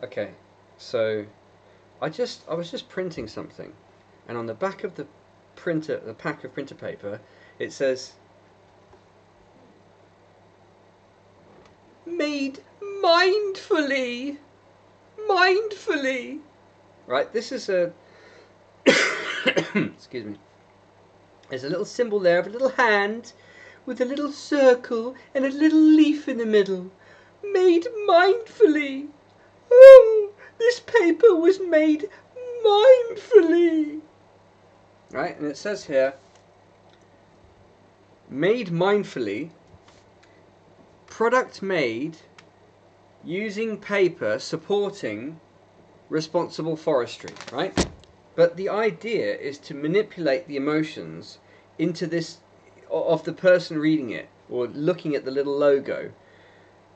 Okay, so I was just printing something, and on the back of the pack of printer paper, it says made mindfully, mindfully. Right, this is a excuse me. There's a little symbol there of a little hand with a little circle and a little leaf in the middle. Made mindfully. Oh, this paper was made mindfully. Right, and it says here, made mindfully, product made using paper supporting responsible forestry, right? But the idea is to manipulate the emotions into this of the person reading it or looking at the little logo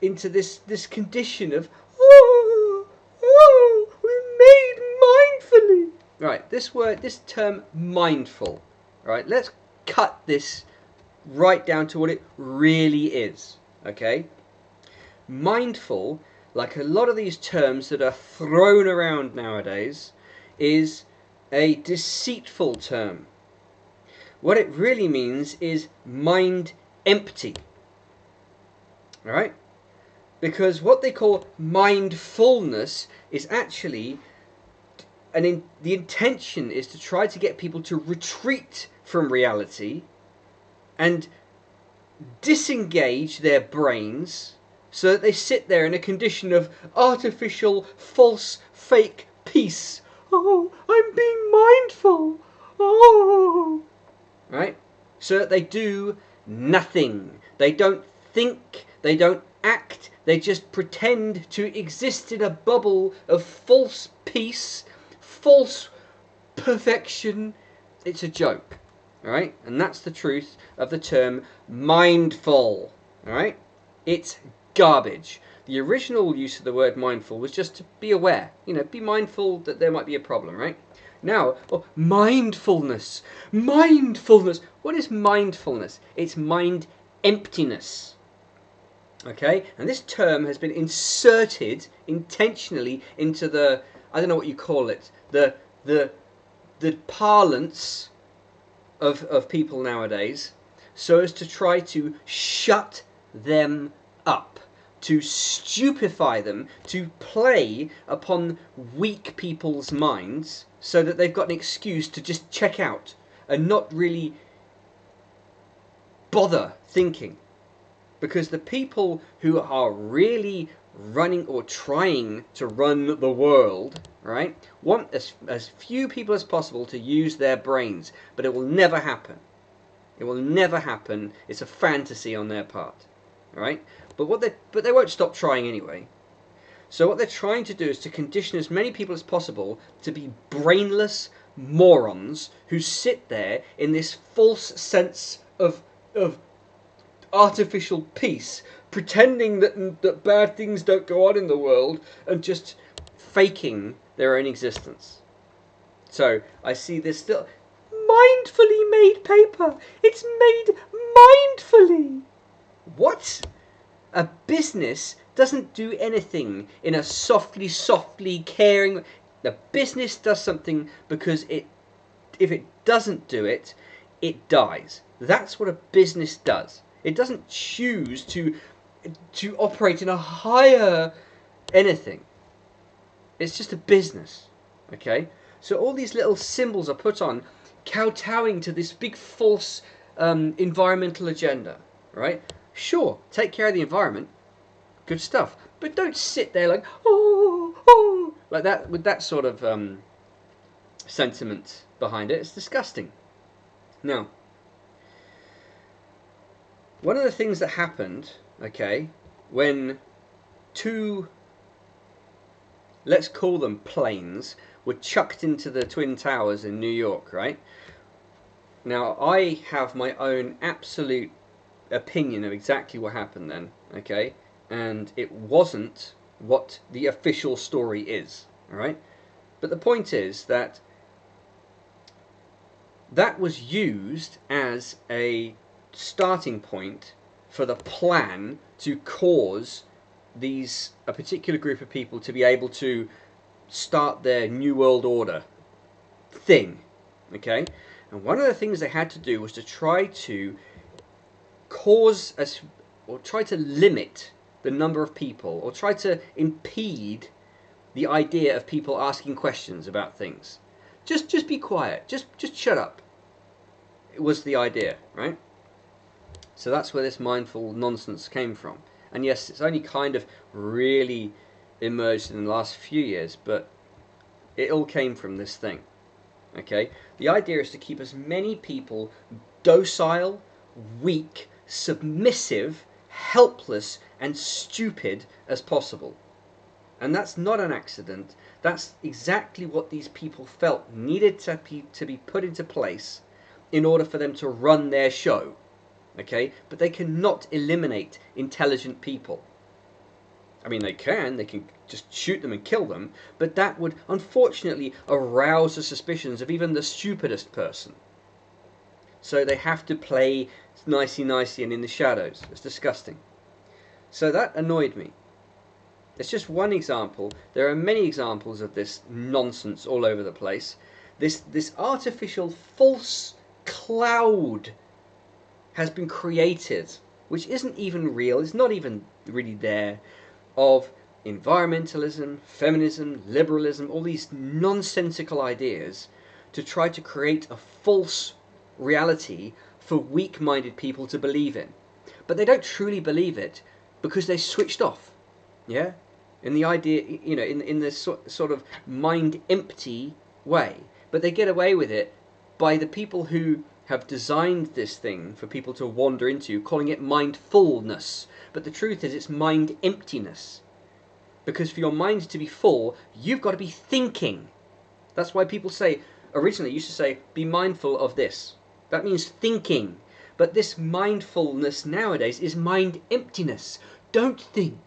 into this condition of we made mindfully. Right, this term mindful. Right, let's cut this right down to what it really is. Okay, mindful, like a lot of these terms that are thrown around nowadays, is a deceitful term. What it really means is mind empty. All right? Because what they call mindfulness is actually the intention is to try to get people to retreat from reality and disengage their brains so that they sit there in a condition of artificial, false, fake peace. Oh, I'm being mindful. Oh. Right? So that they do nothing. They don't think, they don't act, they just pretend to exist in a bubble of false peace, false perfection. It's a joke. Alright? And that's the truth of the term mindful. Alright? It's garbage. The original use of the word mindful was just to be aware. Be mindful that there might be a problem, right? Now, mindfulness. Mindfulness. What is mindfulness? It's mind emptiness. Okay? And this term has been inserted intentionally into I don't know what you call it, the parlance of people nowadays, so as to try to shut them up, to stupefy them, to play upon weak people's minds, so that they've got an excuse to just check out and not really bother thinking. Because the people who are really running or trying to run the world, right, want as few people as possible to use their brains, but it will never happen. It will never happen. It's a fantasy on their part, right? But they won't stop trying anyway. So what they're trying to do is to condition as many people as possible to be brainless morons who sit there in this false sense of artificial peace, pretending that bad things don't go on in the world, and just faking their own existence. So I see this still mindfully made paper. It's made mindfully. What? A business doesn't do anything in a softly caring. The business does something because if it doesn't do it, it dies. That's what a business does. It doesn't choose to operate in a higher anything. It's just a business. Okay? So all these little symbols are put on, kowtowing to this big false environmental agenda. Right? Sure, take care of the environment. Good stuff. But don't sit there like, like that, with that sort of sentiment behind it. It's disgusting. Now, one of the things that happened, okay, when two, let's call them planes, were chucked into the Twin Towers in New York, right? Now, I have my own absolute opinion of exactly what happened then, okay? And it wasn't what the official story is, alright? But the point is that was used as a starting point for the plan to cause a particular group of people to be able to start their new world order thing, okay? And one of the things they had to do was to try to cause us, or try to limit the number of people, or try to impede the idea of people asking questions about things. Just be quiet. Just shut up. It was the idea, right? So that's where this mindful nonsense came from. And yes, it's only kind of really emerged in the last few years, but it all came from this thing. Okay? The idea is to keep as many people docile, weak, submissive, helpless, and stupid as possible. And that's not an accident. That's exactly what these people felt needed to be put into place in order for them to run their show. Okay? But they cannot eliminate intelligent people. I mean, they can just shoot them and kill them, but that would unfortunately arouse the suspicions of even the stupidest person. So they have to play nicey and in the shadows. It's disgusting. So that annoyed me. It's just one example. There are many examples of this nonsense all over the place. This artificial false cloud has been created, which isn't even real. It's not even really there, of environmentalism, feminism, liberalism, all these nonsensical ideas to try to create a false reality for weak-minded people to believe in. But they don't truly believe it because they're switched off. Yeah? In the idea, in this sort of mind empty way. But they get away with it by the people who have designed this thing for people to wander into, calling it mindfulness. But the truth is it's mind emptiness. Because for your mind to be full, you've got to be thinking. That's why people say, originally used to say, be mindful of this. That means thinking. But this mindfulness nowadays is mind emptiness. Don't think.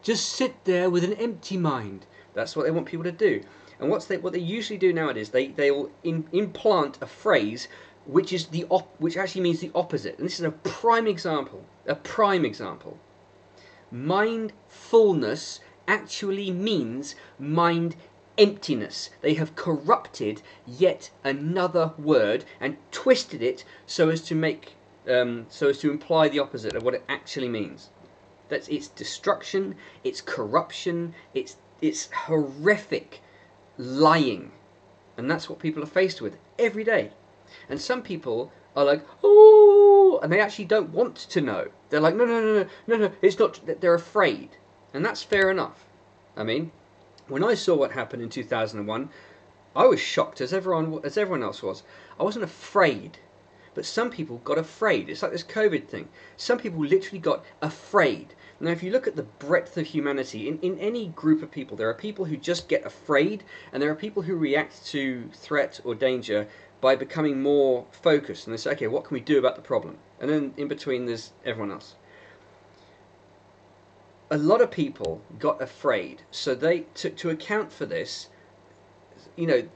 Just sit there with an empty mind. That's what they want people to do. And what they usually do nowadays, they will implant a phrase which is which actually means the opposite. And this is a prime example. A prime example. Mindfulness actually means mind emptiness. They have corrupted yet another word and twisted it so as to imply the opposite of what it actually means. That's its destruction, its corruption, its horrific lying. And that's what people are faced with every day. And some people are like, oh, and they actually don't want to know. They're like, no, it's not, they're afraid. And that's fair enough. I mean, when I saw what happened in 2001, I was shocked as everyone else was. I wasn't afraid. But some people got afraid. It's like this COVID thing. Some people literally got afraid. Now, if you look at the breadth of humanity, in any group of people, there are people who just get afraid, and there are people who react to threat or danger by becoming more focused. And they say, okay, what can we do about the problem? And then in between, there's everyone else. A lot of people got afraid. So to account for this,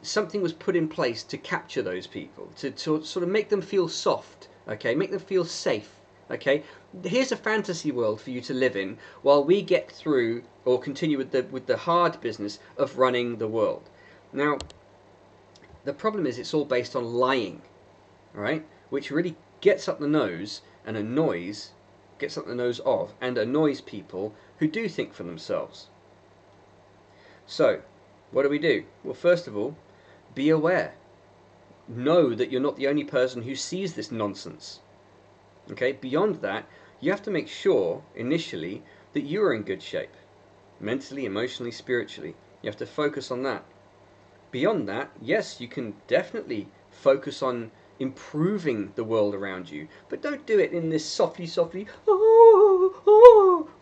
something was put in place to capture those people, to sort of make them feel soft, okay, make them feel safe, okay. Here's a fantasy world for you to live in while we get through or continue with the hard business of running the world. Now, the problem is it's all based on lying, right, which really gets up the nose and annoys people who do think for themselves. So, what do? Well, first of all, be aware. Know that you're not the only person who sees this nonsense. Okay, beyond that, you have to make sure, initially, that you are in good shape. Mentally, emotionally, spiritually. You have to focus on that. Beyond that, yes, you can definitely focus on improving the world around you. But don't do it in this softly,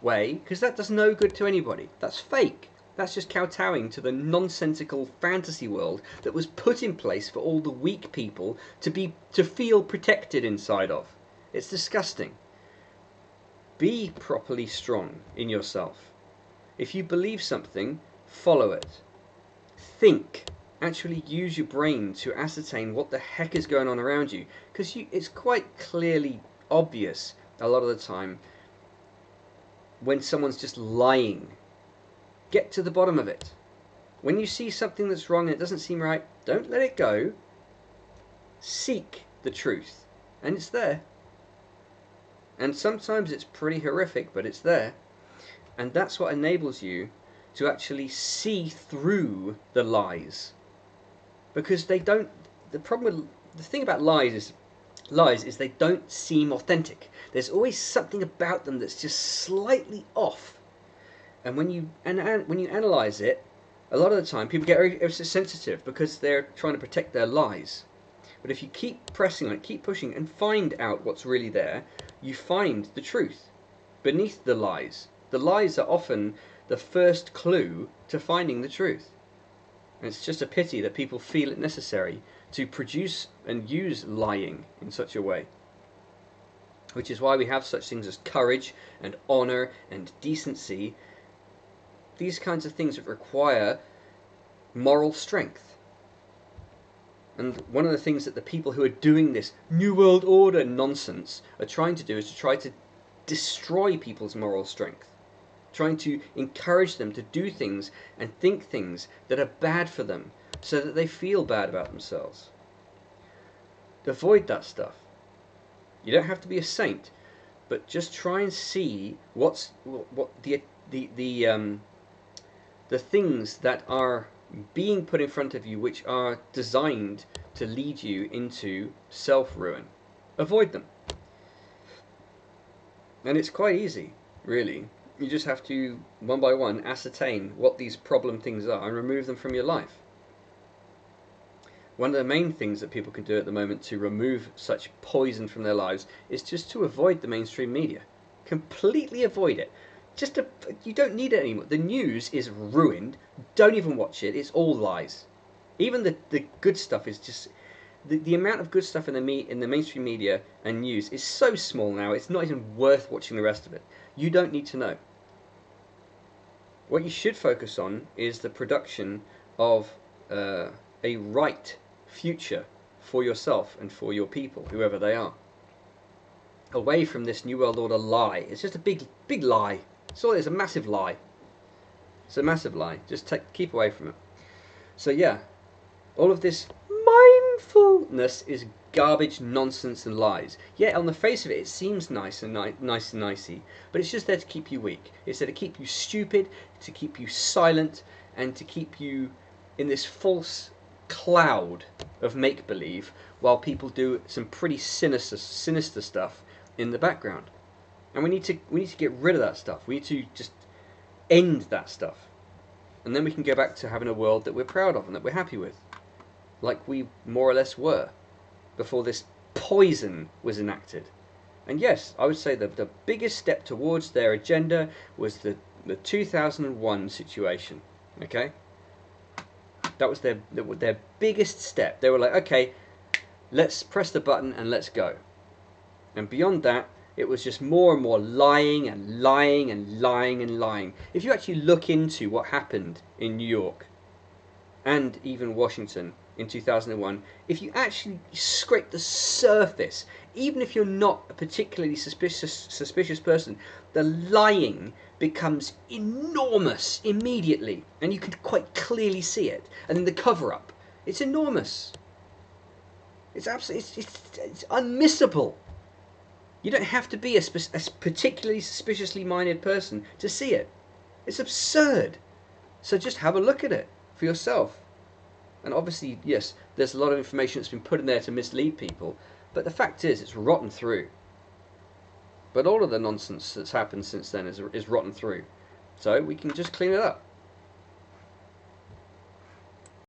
way, because that does no good to anybody. That's fake. That's just kowtowing to the nonsensical fantasy world that was put in place for all the weak people to feel protected inside of. It's disgusting. Be properly strong in yourself. If you believe something, follow it. Think. Actually use your brain to ascertain what the heck is going on around you, because it's quite clearly obvious a lot of the time when someone's just lying. Get to the bottom of it. When you see something that's wrong and it doesn't seem right, don't let it go. Seek the truth. And it's there. And sometimes it's pretty horrific, but it's there. And that's what enables you to actually see through the lies. Because they don't, the thing about lies is they don't seem authentic. There's always something about them that's just slightly off. And when you analyze it, a lot of the time people get very sensitive because they're trying to protect their lies. But if you keep pressing on it, keep pushing, and find out what's really there, you find the truth beneath the lies. The lies are often the first clue to finding the truth. And it's just a pity that people feel it necessary to produce and use lying in such a way. Which is why we have such things as courage and honor and decency. These kinds of things that require moral strength. And one of the things that the people who are doing this New World Order nonsense are trying to do is to try to destroy people's moral strength. Trying to encourage them to do things and think things that are bad for them so that they feel bad about themselves. Avoid that stuff. You don't have to be a saint, but just try and see what the things that are being put in front of you which are designed to lead you into self-ruin. Avoid them. And it's quite easy, really. You just have to, one by one, ascertain what these problem things are and remove them from your life. One of the main things that people can do at the moment to remove such poison from their lives is just to avoid the mainstream media. Completely avoid it. You don't need it anymore. The news is ruined. Don't even watch it. It's all lies. Even the good stuff is just... The amount of good stuff in the mainstream media and news is so small now, it's not even worth watching the rest of it. You don't need to know. What you should focus on is the production of a right future for yourself and for your people, whoever they are. Away from this New World Order lie. It's just a big lie. It's a massive lie. It's a massive lie. Just keep away from it. So yeah, all of this mindfulness is garbage, nonsense, and lies. Yeah, on the face of it, it seems nice and nicey, but it's just there to keep you weak. It's there to keep you stupid, to keep you silent, and to keep you in this false cloud of make-believe while people do some pretty sinister stuff in the background. And we need to get rid of that stuff. We need to just end that stuff. And then we can go back to having a world that we're proud of and that we're happy with. Like we more or less were before this poison was enacted. And yes, I would say that the biggest step towards their agenda was the 2001 situation. Okay? That was their biggest step. They were like, okay, let's press the button and let's go. And beyond that, it was just more and more lying and lying and lying and lying. If you actually look into what happened in New York and even Washington in 2001, if you actually scrape the surface, even if you're not a particularly suspicious person, the lying becomes enormous immediately, and you can quite clearly see it. And then the cover-up, it's enormous. It's absolutely, it's unmissable. You don't have to be a particularly suspiciously minded person to see it. It's absurd. So just have a look at it for yourself. And obviously, yes, there's a lot of information that's been put in there to mislead people, but the fact is, it's rotten through. But all of the nonsense that's happened since then is rotten through. So we can just clean it up.